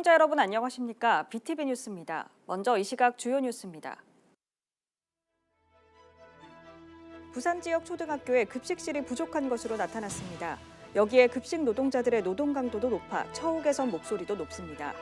시청자 여러분 안녕하십니까? BTV 뉴스입니다. 먼저 이 시각 주요 뉴스입니다. 부산 지역 초등학교에 급식실이 부족한 것으로 나타났습니다. 여기에 급식 노동자들의 노동 강도도 높아 처우 개선 목소리도 높습니다.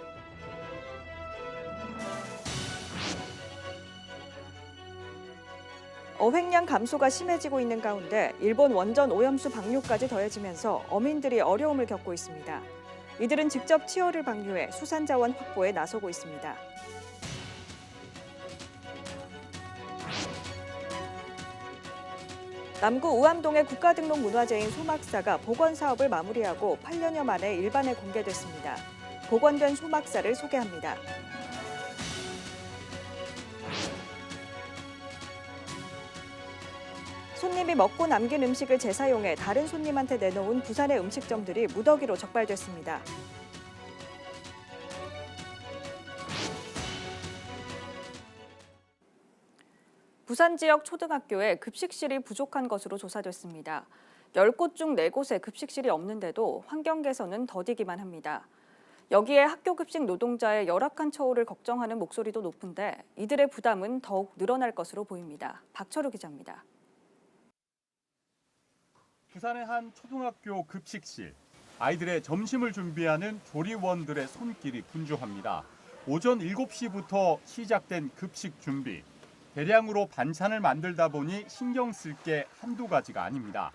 어획량 감소가 심해지고 있는 가운데 일본 원전 오염수 방류까지 더해지면서 어민들이 어려움을 겪고 있습니다. 이들은 직접 치어를 방류해 수산자원 확보에 나서고 있습니다. 남구 우암동의 국가등록 문화재인 소막사가 복원 사업을 마무리하고 8년여 만에 일반에 공개됐습니다. 복원된 소막사를 소개합니다. 손님이 먹고 남긴 음식을 재사용해 다른 손님한테 내놓은 부산의 음식점들이 무더기로 적발됐습니다. 부산 지역 초등학교에 급식실이 부족한 것으로 조사됐습니다. 10곳 중 4곳에 급식실이 없는데도 환경 개선은 더디기만 합니다. 여기에 학교 급식 노동자의 열악한 처우를 걱정하는 목소리도 높은데 이들의 부담은 더욱 늘어날 것으로 보입니다. 박철우 기자입니다. 부산의 한 초등학교 급식실. 아이들의 점심을 준비하는 조리원들의 손길이 분주합니다. 오전 7시부터 시작된 급식 준비. 대량으로 반찬을 만들다 보니 신경 쓸 게 한두 가지가 아닙니다.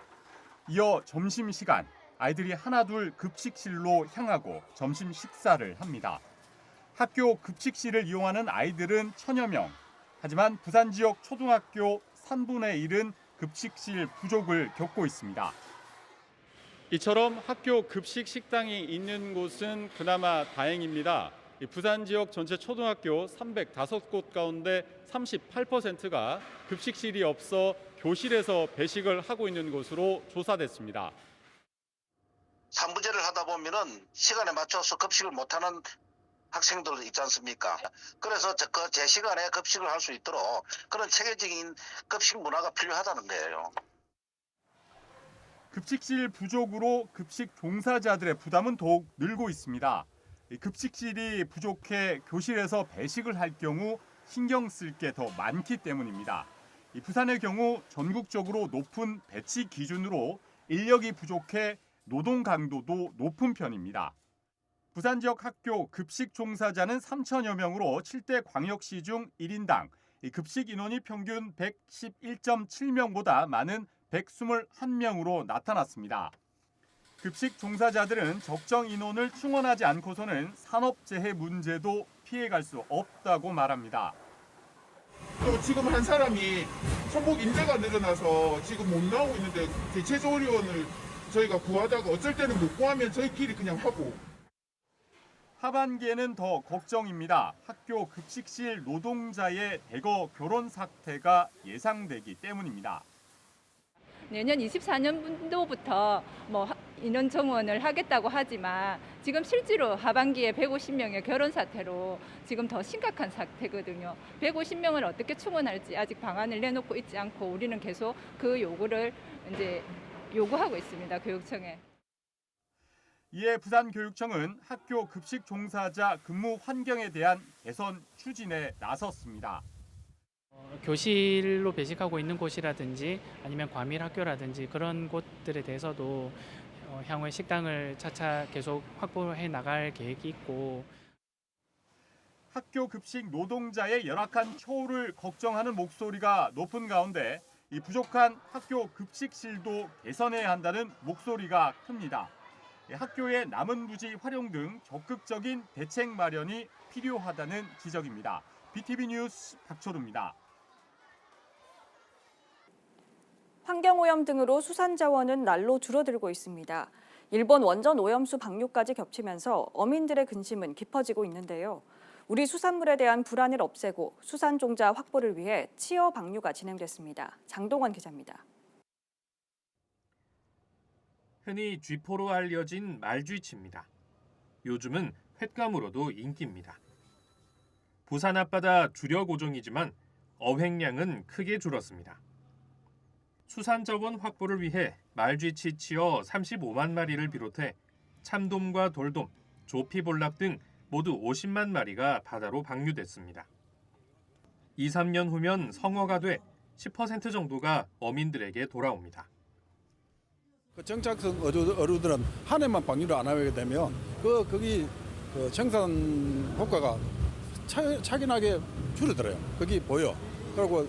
이어 점심시간, 아이들이 하나둘 급식실로 향하고 점심 식사를 합니다. 학교 급식실을 이용하는 아이들은 1000여 명. 하지만 부산 지역 초등학교 3분의 1은 급식실 부족을 겪고 있습니다. 이처럼 학교 급식 식당이 있는 곳은 그나마 다행입니다. 부산 지역 전체 초등학교 305곳 가운데 38%가 급식실이 없어 교실에서 배식을 하고 있는 것으로 조사됐습니다. 3부제를 하다 보면은 시간에 맞춰서 급식을 못하는 학생들 있지 않습니까? 그래서 그 제 시간에 급식을 할 수 있도록 그런 체계적인 급식 문화가 필요하다는 거예요. 급식실 부족으로 급식 종사자들의 부담은 더욱 늘고 있습니다. 급식실이 부족해 교실에서 배식을 할 경우 신경 쓸 게 더 많기 때문입니다. 부산의 경우 전국적으로 높은 배치 기준으로 인력이 부족해 노동 강도도 높은 편입니다. 부산 지역 학교 급식 종사자는 3천여 명으로 7대 광역시 중 1인당 급식 인원이 평균 111.7명보다 많은 121명으로 나타났습니다. 급식 종사자들은 적정 인원을 충원하지 않고서는 산업재해 문제도 피해갈 수 없다고 말합니다. 또 지금 한 사람이 손목 인대가 늘어나서 지금 못 나오고 있는데 대체 조리원을 저희가 구하다가 어쩔 때는 못 구하면 저희끼리 그냥 하고. 하반기에는 더 걱정입니다. 학교 급식실 노동자의 대거 결혼 사태가 예상되기 때문입니다. 내년 24년도부터 인원 정원을 하겠다고 하지만 지금 실제로 하반기에 150명의 결혼 사태로 지금 더 심각한 사태거든요. 150명을 어떻게 충원할지 아직 방안을 내놓고 있지 않고 우리는 계속 그 요구를 이제 요구하고 있습니다. 교육청에. 이에 부산교육청은 학교 급식 종사자 근무 환경에 대한 개선 추진에 나섰습니다. 교실로 배식하고 있는 곳이라든지 아니면 과밀 학교라든지 그런 곳들에 대해서도 향후에 식당을 차차 계속 확보해 나갈 계획이 있고, 학교 급식 노동자의 열악한 처우를 걱정하는 목소리가 높은 가운데 이 부족한 학교 급식실도 개선해야 한다는 목소리가 큽니다. 학교의 남은 부지 활용 등 적극적인 대책 마련이 필요하다는 지적입니다. BTV 뉴스 박철우입니다. 환경오염 등으로 수산자원은 날로 줄어들고 있습니다. 일본 원전 오염수 방류까지 겹치면서 어민들의 근심은 깊어지고 있는데요. 우리 수산물에 대한 불안을 없애고 수산종자 확보를 위해 치어 방류가 진행됐습니다. 장동원 기자입니다. 흔히 쥐포로 알려진 말쥐치입니다. 요즘은 횟감으로도 인기입니다. 부산 앞바다 주력 어종이지만 어획량은 크게 줄었습니다. 수산자원 확보를 위해 말쥐치 치어 35만 마리를 비롯해 참돔과 돌돔, 조피볼락 등 모두 50만 마리가 바다로 방류됐습니다. 2, 3년 후면 성어가 돼 10% 정도가 어민들에게 돌아옵니다. 그 정착성 어류들은 한 해만 방류를 안 하게 되면 거기 생산 효과가 차근하게 줄어들어요. 거기 보여. 그리고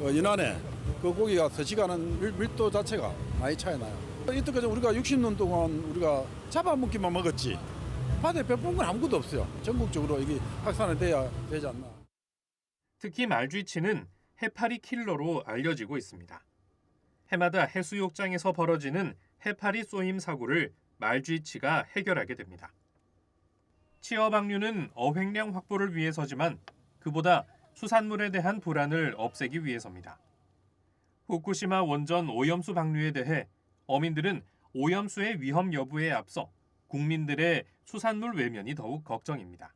연안에 그 고기가 서식하는 밀도 자체가 많이 차이 나요. 이때까지 우리가 60년 동안 우리가 잡아먹기만 먹었지 바다에 배본 건 아무것도 없어요. 전국적으로 이게 확산이 돼야 되지 않나. 특히 말쥐치는 해파리 킬러로 알려지고 있습니다. 해마다 해수욕장에서 벌어지는 해파리 쏘임 사고를 말쥐치가 해결하게 됩니다. 치어 방류는 어획량 확보를 위해서지만 그보다 수산물에 대한 불안을 없애기 위해서입니다. 후쿠시마 원전 오염수 방류에 대해 어민들은 오염수의 위험 여부에 앞서 국민들의 수산물 외면이 더욱 걱정입니다.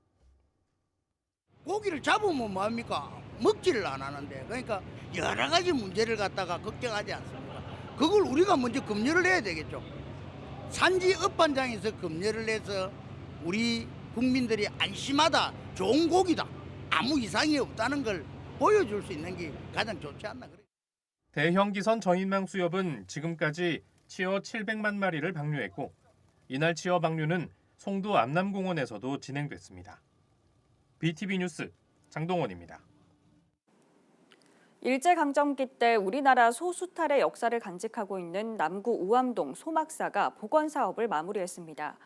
고기를 잡으면 뭐합니까? 먹지를 안 하는데 그러니까 여러 가지 문제를 갖다가 걱정하지 않습니까? 그걸 우리가 먼저 검열을 해야 되겠죠. 산지 업반장에서 검열을 해서 우리 국민들이 안심하다, 좋은 고기다, 아무 이상이 없다는 걸 보여줄 수 있는 게 가장 좋지 않나 그래요. 대형 기선 저인망 수협은 지금까지 치어 700만 마리를 방류했고 이날 치어 방류는 송도 암남공원에서도 진행됐습니다. BTV 뉴스 장동원입니다. 일제강점기 때 우리나라 소수탈의 역사를 간직하고 있는 남구 우암동 소막사가 복원 사업을 마무리했습니다.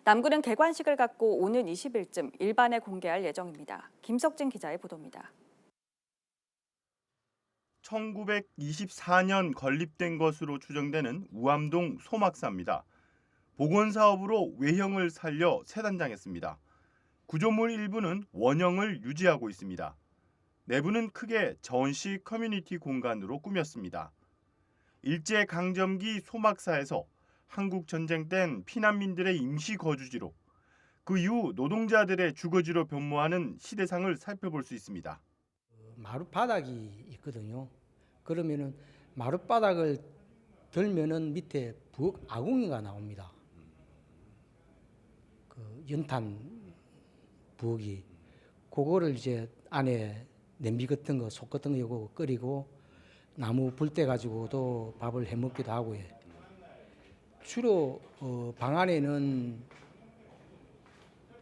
남구는 개관식을 갖고 오는 20일쯤 일반에 공개할 예정입니다. 김석진 기자의 보도입니다. 1924년 건립된 것으로 추정되는 우암동 소막사입니다. 복원 사업으로 외형을 살려 재단장했습니다. 구조물 일부는 원형을 유지하고 있습니다. 내부는 크게 전시 커뮤니티 공간으로 꾸몄습니다. 일제강점기 소막사에서 한국 전쟁 땐 피난민들의 임시 거주지로 그 이후 노동자들의 주거지로 변모하는 시대상을 살펴볼 수 있습니다. 마룻바닥이 있거든요. 그러면은 마룻바닥을 들면은 밑에 부엌 아궁이가 나옵니다. 그 연탄 부엌이 그거를 이제 안에 냄비 같은 거, 속 같은 거 이거 끓이고 나무 불때 가지고도 밥을 해 먹기도 하고요. 주로 방 안에는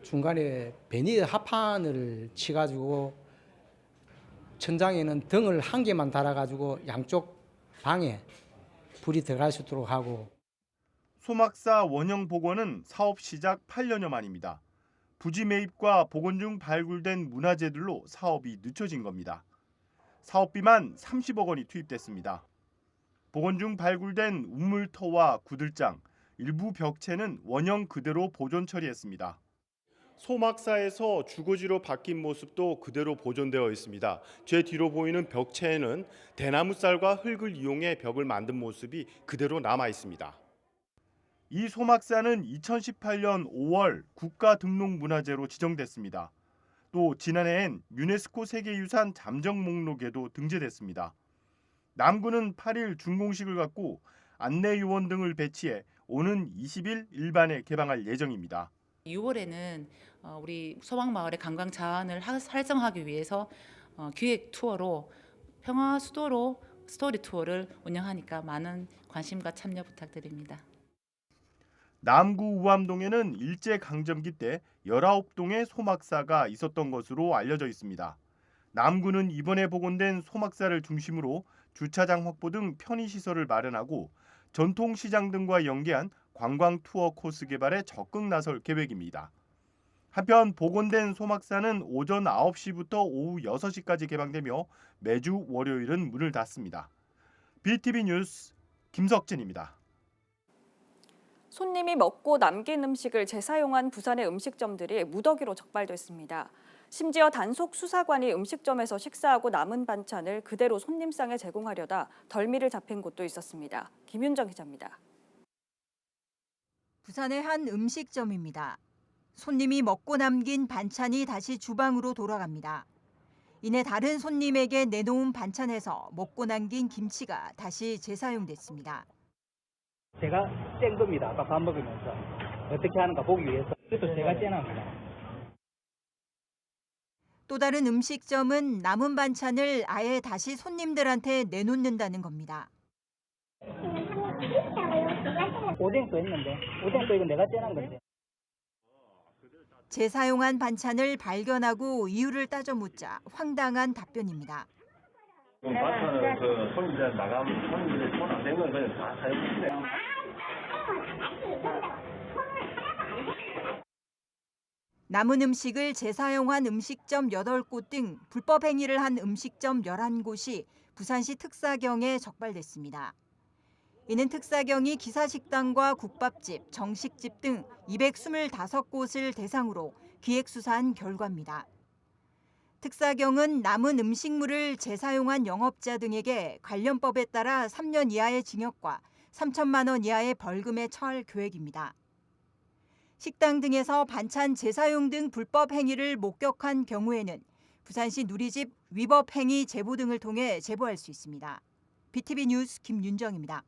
중간에 베니를 합판을 치가지고 천장에는 등을 한 개만 달아가지고 양쪽 방에 불이 들어갈 수 있도록 하고. 소막사 원형 복원은 사업 시작 8년여 만입니다. 부지 매입과 복원 중 발굴된 문화재들로 사업이 늦춰진 겁니다. 사업비만 30억 원이 투입됐습니다. 복원 중 발굴된 우물터와 구들장, 일부 벽체는 원형 그대로 보존 처리했습니다. 소막사에서 주거지로 바뀐 모습도 그대로 보존되어 있습니다. 제 뒤로 보이는 벽체에는 대나무 쌀과 흙을 이용해 벽을 만든 모습이 그대로 남아 있습니다. 이 소막사는 2018년 5월 국가등록문화재로 지정됐습니다. 또 지난해엔 유네스코 세계유산 잠정 목록에도 등재됐습니다. 남구는 8일 준공식을 갖고 안내요원 등을 배치해 오는 20일 일반에 개방할 예정입니다. 6월에는 우리 소막마을의 관광 자원을 활성화하기 위해서 기획 투어로 평화수도로 스토리 투어를 운영하니까 많은 관심과 참여 부탁드립니다. 남구 우암동에는 일제강점기 때 19동의 소막사가 있었던 것으로 알려져 있습니다. 남구는 이번에 복원된 소막사를 중심으로 주차장 확보 등 편의시설을 마련하고 전통시장 등과 연계한 관광 투어 코스 개발에 적극 나설 계획입니다. 한편 복원된 소막사는 오전 9시부터 오후 6시까지 개방되며 매주 월요일은 문을 닫습니다. BTV 뉴스 김석진입니다. 손님이 먹고 남긴 음식을 재사용한 부산의 음식점들이 무더기로 적발됐습니다. 심지어 단속 수사관이 음식점에서 식사하고 남은 반찬을 그대로 손님상에 제공하려다 덜미를 잡힌 곳도 있었습니다. 김윤정 기자입니다. 부산의 한 음식점입니다. 손님이 먹고 남긴 반찬이 다시 주방으로 돌아갑니다. 이내 다른 손님에게 내놓은 반찬에서 먹고 남긴 김치가 다시 재사용됐습니다. 제가 짠 겁니다. 아까 밥 먹으면서 어떻게 하는가 보기 위해서. 그래서 제가 짠합니다. 또 다른 음식점은 남은 반찬을 아예 다시 손님들한테 내놓는다는 겁니다. 오뎅도 했는데 오뎅도 이거 내가 째는 건데. 재사용한 반찬을 발견하고 이유를 따져 묻자 황당한 답변입니다. 반찬은 그 손님들 마감 손님들 손 안 댄 건 그냥 다 사용했네. 남은 음식을 재사용한 음식점 8곳 등 불법 행위를 한 음식점 11곳이 부산시 특사경에 적발됐습니다. 이는 특사경이 기사식당과 국밥집, 정식집 등 225곳을 대상으로 기획수사한 결과입니다. 특사경은 남은 음식물을 재사용한 영업자 등에게 관련법에 따라 3년 이하의 징역과 3천만 원 이하의 벌금에 처할 계획입니다. 식당 등에서 반찬 재사용 등 불법 행위를 목격한 경우에는 부산시 누리집 위법 행위 제보 등을 통해 제보할 수 있습니다. BTV 뉴스 김윤정입니다.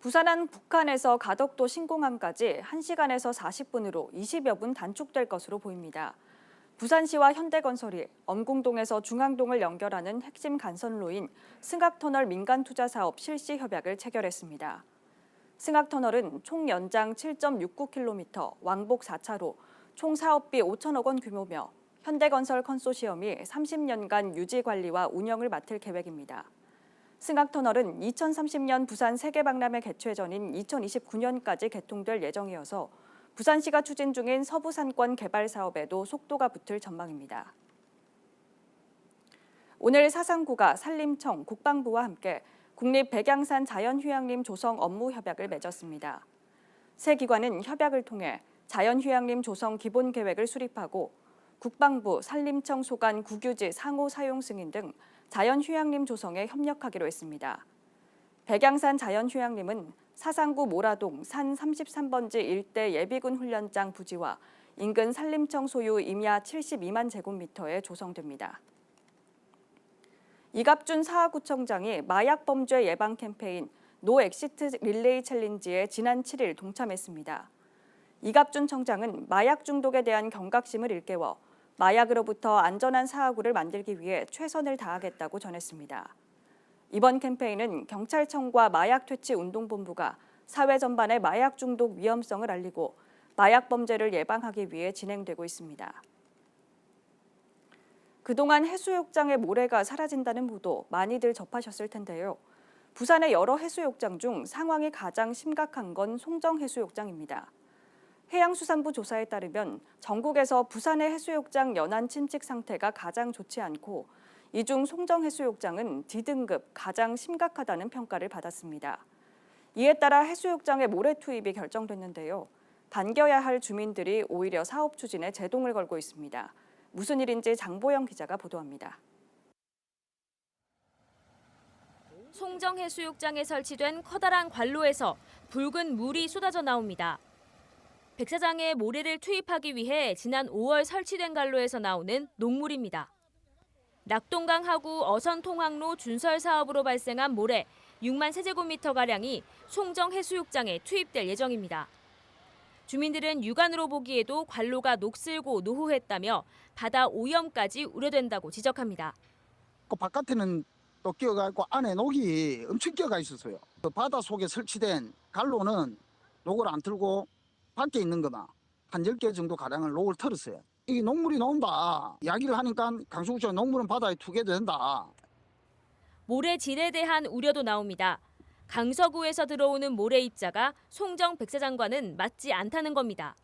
부산은 북한에서 가덕도 신공항까지 1시간에서 40분으로 20여 분 단축될 것으로 보입니다. 부산시와 현대건설이 엄궁동에서 중앙동을 연결하는 핵심 간선로인 승학터널 민간투자사업 실시 협약을 체결했습니다. 승학터널은 총 연장 7.69km, 왕복 4차로, 총 사업비 5천억 원 규모며 현대건설 컨소시엄이 30년간 유지 관리와 운영을 맡을 계획입니다. 승학터널은 2030년 부산 세계박람회 개최 전인 2029년까지 개통될 예정이어서 부산시가 추진 중인 서부산권 개발 사업에도 속도가 붙을 전망입니다. 오늘 사상구가 산림청, 국방부와 함께 국립백양산 자연휴양림 조성 업무 협약을 맺었습니다. 세 기관은 협약을 통해 자연휴양림 조성 기본계획을 수립하고 국방부, 산림청 소관 국유지 상호 사용 승인 등 자연휴양림 조성에 협력하기로 했습니다. 백양산 자연휴양림은 사상구 모라동 산 33번지 일대 예비군 훈련장 부지와 인근 산림청 소유 임야 72만 제곱미터에 조성됩니다. 이갑준 사하구청장이 마약 범죄 예방 캠페인 노 엑시트 릴레이 챌린지에 지난 7일 동참했습니다. 이갑준 청장은 마약 중독에 대한 경각심을 일깨워 마약으로부터 안전한 사하구를 만들기 위해 최선을 다하겠다고 전했습니다. 이번 캠페인은 경찰청과 마약퇴치운동본부가 사회 전반의 마약 중독 위험성을 알리고 마약 범죄를 예방하기 위해 진행되고 있습니다. 그동안 해수욕장의 모래가 사라진다는 보도 많이들 접하셨을 텐데요. 부산의 여러 해수욕장 중 상황이 가장 심각한 건 송정해수욕장입니다. 해양수산부 조사에 따르면 전국에서 부산의 해수욕장 연안 침식 상태가 가장 좋지 않고 이 중 송정해수욕장은 D등급 가장 심각하다는 평가를 받았습니다. 이에 따라 해수욕장의 모래 투입이 결정됐는데요. 반겨야 할 주민들이 오히려 사업 추진에 제동을 걸고 있습니다. 무슨 일인지 장보영 기자가 보도합니다. 송정해수욕장에 설치된 커다란 관로에서 붉은 물이 쏟아져 나옵니다. 백사장에 모래를 투입하기 위해 지난 5월 설치된 관로에서 나오는 녹물입니다. 낙동강 하구 어선통항로 준설 사업으로 발생한 모래 6만 세제곱미터가량이 송정해수욕장에 투입될 예정입니다. 주민들은 육안으로 보기에도 관로가 녹슬고 노후했다며 바다 오염까지 우려된다고 지적합니다. 그 바깥에는 또 끼어가고 안에 녹이 엄청 끼어가 있었어요. 그 바다 속에 설치된 갈로는 녹을 안 틀고 밖에 있는 거나 한 10개 정도 가량을 녹을 털었어요. 이게 녹물이 나온다. 이야기를 하니까 강수구청 녹물은 바다에 투게도 된다. 모래 질에 대한 우려도 나옵니다. 강서구에서 들어오는 모래 입자가 송정 백사장과는 맞지 않다는 겁니다.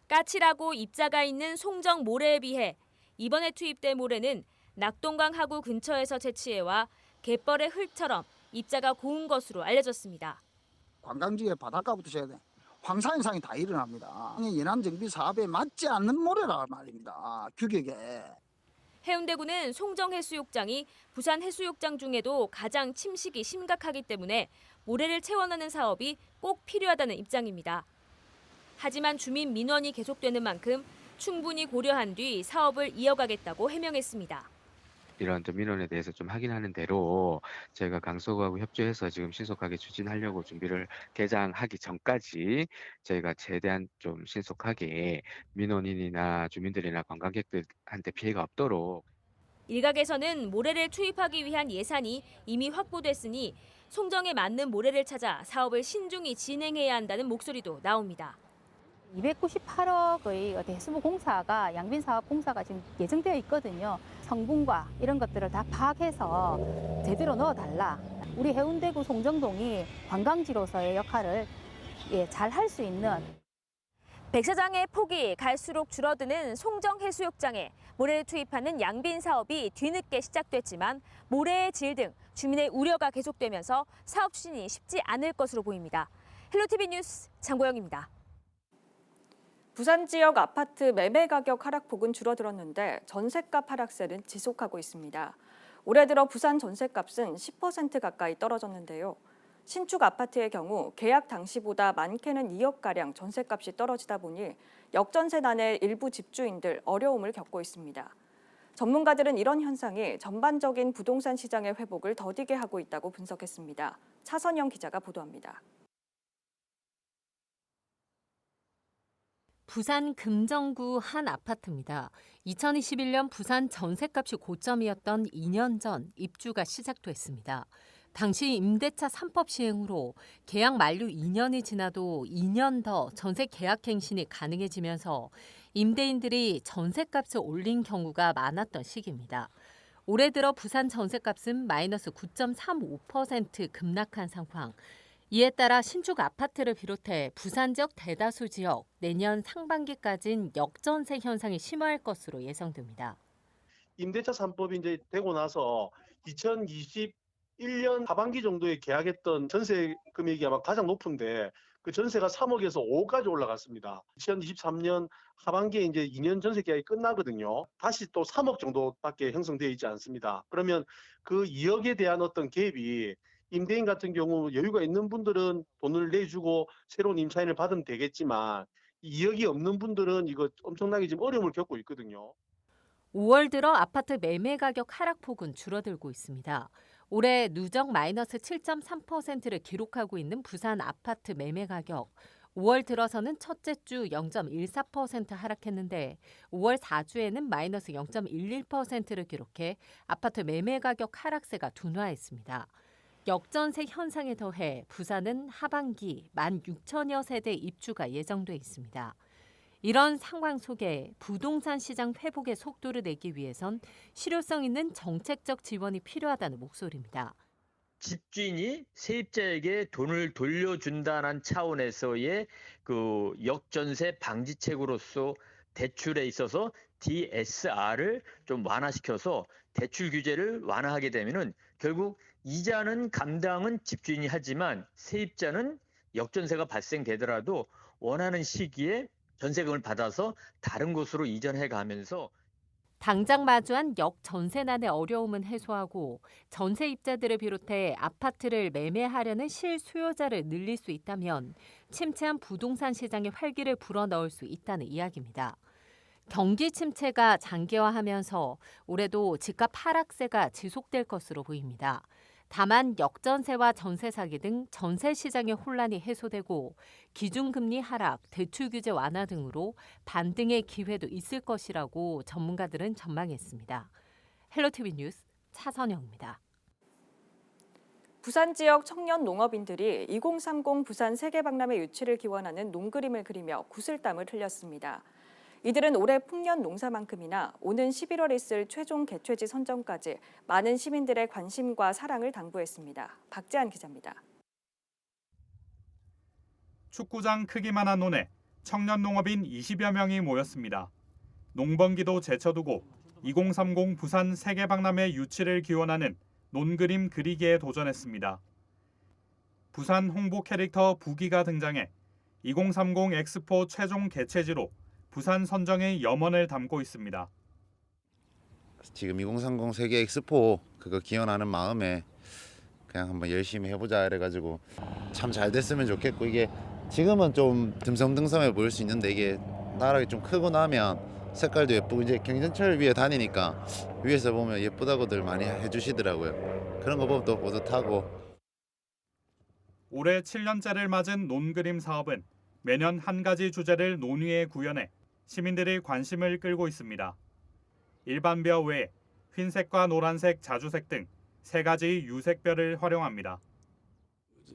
까칠하고 입자가 있는 송정 모래에 비해 이번에 투입될 모래는 낙동강 하구 근처에서 채취해와 갯벌의 흙처럼 입자가 고운 것으로 알려졌습니다. 관광지의 바닷가부터 해야 돼. 황사 현상이 다 일어납니다. 연안 정비 사업에 맞지 않는 모래라 말입니다. 규격에. 해운대구는 송정해수욕장이 부산 해수욕장 중에도 가장 침식이 심각하기 때문에 모래를 채워넣는 사업이 꼭 필요하다는 입장입니다. 하지만 주민 민원이 계속되는 만큼 충분히 고려한 뒤 사업을 이어가겠다고 해명했습니다. 이런 또 민원에 대해서 좀 확인하는 대로 저희가 강서구하고 협조해서 지금 신속하게 추진하려고 준비를 개장하기 전까지 저희가 최대한 좀 신속하게 민원인이나 주민들이나 관광객들한테 피해가 없도록. 일각에서는 모래를 투입하기 위한 예산이 이미 확보됐으니 송정에 맞는 모래를 찾아 사업을 신중히 진행해야 한다는 목소리도 나옵니다. 298억의 대수부 공사가 양빈 사업 공사가 지금 예정되어 있거든요. 성분과 이런 것들을 다 파악해서 제대로 넣어달라. 우리 해운대구 송정동이 관광지로서의 역할을 잘 할 수 있는. 백사장의 폭이 갈수록 줄어드는 송정해수욕장에 모래를 투입하는 양빈 사업이 뒤늦게 시작됐지만 모래의 질 등 주민의 우려가 계속되면서 사업 추진이 쉽지 않을 것으로 보입니다. 헬로티비 뉴스 장보영입니다. 부산 지역 아파트 매매 가격 하락폭은 줄어들었는데 전셋값 하락세는 지속하고 있습니다. 올해 들어 부산 전셋값은 10% 가까이 떨어졌는데요. 신축 아파트의 경우 계약 당시보다 많게는 2억가량 전셋값이 떨어지다 보니 역전세 난의 일부 집주인들 어려움을 겪고 있습니다. 전문가들은 이런 현상이 전반적인 부동산 시장의 회복을 더디게 하고 있다고 분석했습니다. 차선영 기자가 보도합니다. 부산 금정구 한 아파트입니다. 2021년 부산 전셋값이 고점이었던 2년 전 입주가 시작됐습니다. 당시 임대차 3법 시행으로 계약 만료 2년이 지나도 2년 더 전세 계약 갱신이 가능해지면서 임대인들이 전셋값을 올린 경우가 많았던 시기입니다. 올해 들어 부산 전셋값은 마이너스 9.35% 급락한 상황. 이에 따라 신축 아파트를 비롯해 부산 지역 대다수 지역 내년 상반기까지는 역전세 현상이 심화할 것으로 예상됩니다. 임대차 3법이 이제 되고 나서 2021년 하반기 정도에 계약했던 전세 금액이 아마 가장 높은데 그 전세가 3억에서 5억까지 올라갔습니다. 2023년 하반기에 이제 2년 전세 계약이 끝나거든요. 다시 또 3억 정도밖에 형성되어 있지 않습니다. 그러면 그 2억에 대한 어떤 갭이 임대인 같은 경우 여유가 있는 분들은 돈을 내주고 새로운 임차인을 받으면 되겠지만 2억이 없는 분들은 이거 엄청나게 지금 어려움을 겪고 있거든요. 5월 들어 아파트 매매 가격 하락폭은 줄어들고 있습니다. 올해 누적 마이너스 7.3%를 기록하고 있는 부산 아파트 매매 가격. 5월 들어서는 첫째 주 0.14% 하락했는데 5월 4주에는 마이너스 0.11%를 기록해 아파트 매매 가격 하락세가 둔화했습니다. 역전세 현상에 더해 부산은 하반기 16,000여 세대 입주가 예정돼 있습니다. 이런 상황 속에 부동산 시장 회복의 속도를 내기 위해선 실효성 있는 정책적 지원이 필요하다는 목소리입니다. 집주인이 세입자에게 돈을 돌려준다는 차원에서의 그 역전세 방지책으로서 대출에 있어서 DSR을 좀 완화시켜서 대출 규제를 완화하게 되면은 결국 이자는 감당은 집주인이 하지만 세입자는 역전세가 발생되더라도 원하는 시기에 전세금을 받아서 다른 곳으로 이전해 가면서 당장 마주한 역전세난의 어려움은 해소하고 전세입자들을 비롯해 아파트를 매매하려는 실수요자를 늘릴 수 있다면 침체한 부동산 시장의 활기를 불어넣을 수 있다는 이야기입니다. 경기 침체가 장기화하면서 올해도 집값 하락세가 지속될 것으로 보입니다. 다만 역전세와 전세 사기 등 전세 시장의 혼란이 해소되고 기준금리 하락, 대출 규제 완화 등으로 반등의 기회도 있을 것이라고 전문가들은 전망했습니다. 헬로티비 뉴스 차선영입니다. 부산 지역 청년 농업인들이 2030 부산 세계박람회 유치를 기원하는 농그림을 그리며 구슬땀을 흘렸습니다. 이들은 올해 풍년 농사만큼이나 오는 11월에 있을 최종 개최지 선정까지 많은 시민들의 관심과 사랑을 당부했습니다. 박재한 기자입니다. 축구장 크기만한 논에 청년 농업인 20여 명이 모였습니다. 농번기도 제쳐두고 2030 부산 세계박람회 유치를 기원하는 논그림 그리기에 도전했습니다. 부산 홍보 캐릭터 부기가 등장해 2030 엑스포 최종 개최지로 부산 선정의 염원을 담고 있습니다. 지금 2030 세계 엑스포 그거 기원하는 마음에 그냥 한번 열심히 해보자 이래가지고 참 잘 됐으면 좋겠고, 이게 지금은 좀 듬성듬성해 보일 수 있는데 이게 나락이 좀 크고 나면 색깔도 예쁘고 이제 경전철 위에 다니니까 위에서 보면 예쁘다고들 많이 해주시더라고요. 그런 거 보면 또 뿌듯하고. 올해 7년째를 맞은 논그림 사업은 매년 한 가지 주제를 논의에 구현해 시민들의 관심을 끌고 있습니다. 일반벼 외에 흰색과 노란색, 자주색 등 3가지 유색벼를 활용합니다.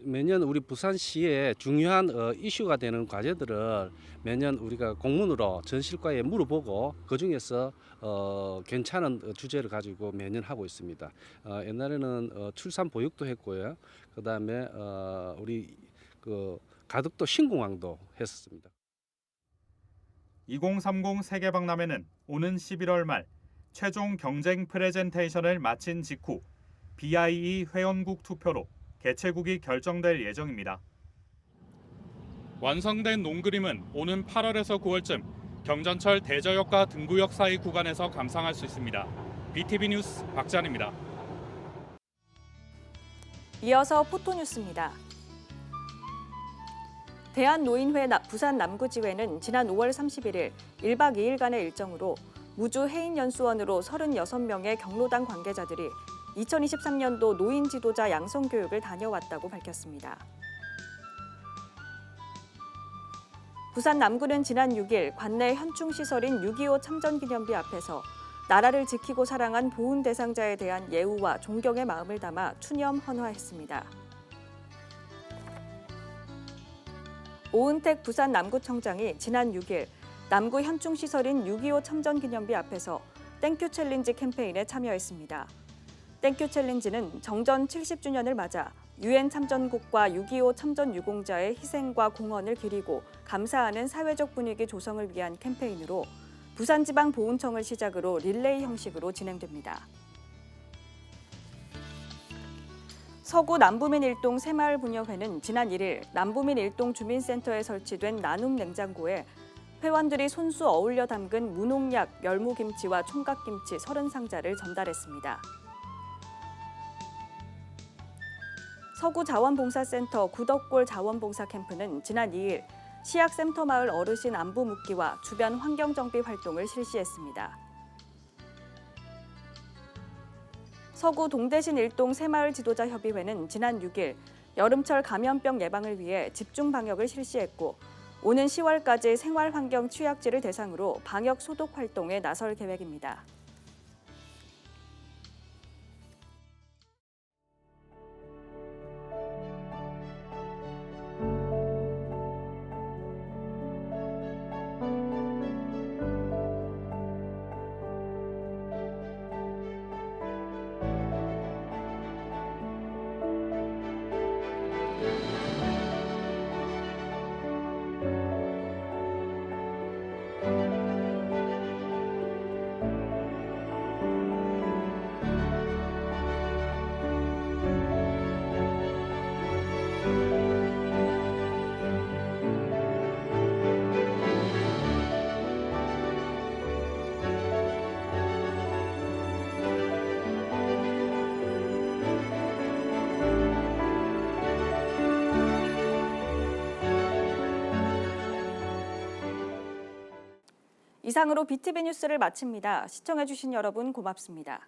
매년 우리 부산시에 중요한 이슈가 되는 과제들을 매년 우리가 공문으로 전실과에 물어보고 그중에서 괜찮은 주제를 가지고 매년 하고 있습니다. 옛날에는 출산 보육도 했고요. 그다음에 우리 가덕도 신공항도 했었습니다. 2030 세계박람회는 오는 11월 말 최종 경쟁 프레젠테이션을 마친 직후 BIE 회원국 투표로 개최국이 결정될 예정입니다. 완성된 논그림은 오는 8월에서 9월쯤 경전철 대저역과 등구역 사이 구간에서 감상할 수 있습니다. BTV 뉴스 박찬입니다. 이어서 포토뉴스입니다. 대한노인회 부산 남구지회는 지난 5월 31일 1박 2일간의 일정으로 무주 해인연수원으로 36명의 경로당 관계자들이 2023년도 노인 지도자 양성 교육을 다녀왔다고 밝혔습니다. 부산 남구는 지난 6일 관내 현충시설인 6.25 참전기념비 앞에서 나라를 지키고 사랑한 보훈 대상자에 대한 예우와 존경의 마음을 담아 추념 헌화했습니다. 오은택 부산 남구청장이 지난 6일 남구 현충시설인 6.25 참전기념비 앞에서 땡큐 챌린지 캠페인에 참여했습니다. 땡큐 챌린지는 정전 70주년을 맞아 유엔 참전국과 6.25 참전 유공자의 희생과 공헌을 기리고 감사하는 사회적 분위기 조성을 위한 캠페인으로 부산지방보훈청을 시작으로 릴레이 형식으로 진행됩니다. 서구 남부민 일동 새마을부녀회는 지난 1일 남부민 일동 주민센터에 설치된 나눔 냉장고에 회원들이 손수 어울려 담근 무농약 멸무김치와 총각김치 30상자를 전달했습니다. 서구자원봉사센터 구덕골 자원봉사 캠프는 지난 2일 시약센터마을 어르신 안부 묻기와 주변 환경정비 활동을 실시했습니다. 서구 동대신 일동 새마을 지도자협의회는 지난 6일 여름철 감염병 예방을 위해 집중 방역을 실시했고 오는 10월까지 생활환경 취약지를 대상으로 방역 소독 활동에 나설 계획입니다. 이상으로 BTV 뉴스를 마칩니다. 시청해주신 여러분 고맙습니다.